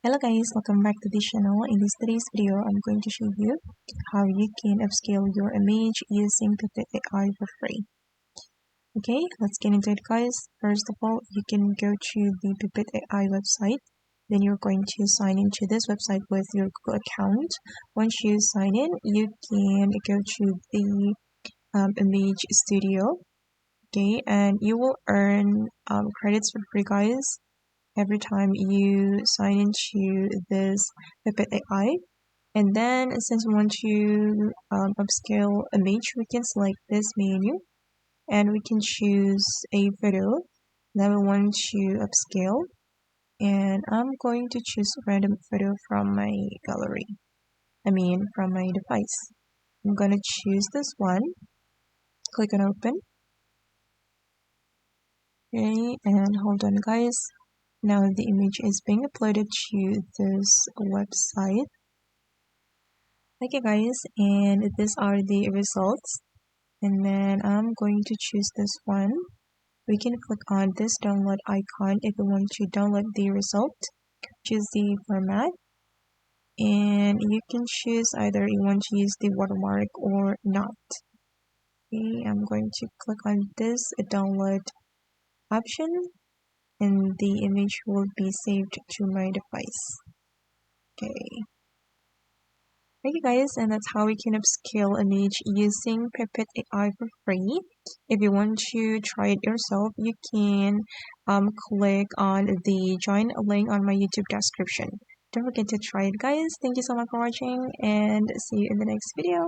Hello guys, welcome back to this channel. In today's video, I'm going to show you how you can upscale your image using Pippit AI for free. Okay, let's get into it guys. First of all, you can go to the Pippit AI website. Then you're going to sign into this website with your Google account. Once you sign in, you can go to the image studio. Okay, and you will earn credits for free guys every time you sign into this Pippit AI. And then since we want to upscale image, we can select this menu and we can choose a photo that we want to upscale. And I'm going to choose a random photo from my gallery. From my device. I'm gonna choose this one. Click on open. Okay, and hold on guys. Now the image is being uploaded to this website. Okay guys, and these are the results. And then I'm going to choose this one. We can click on this download icon if we want to download the result. Choose the format. And you can choose either you want to use the watermark or not. Okay, I'm going to click on this download option. And the image will be saved to my device. Okay. Okay guys, and that's how we can upscale image using Pippit AI for free. If you want to try it yourself, you can click on the join link on my YouTube description. Don't forget to try it guys. Thank you so much for watching and see you in the next video.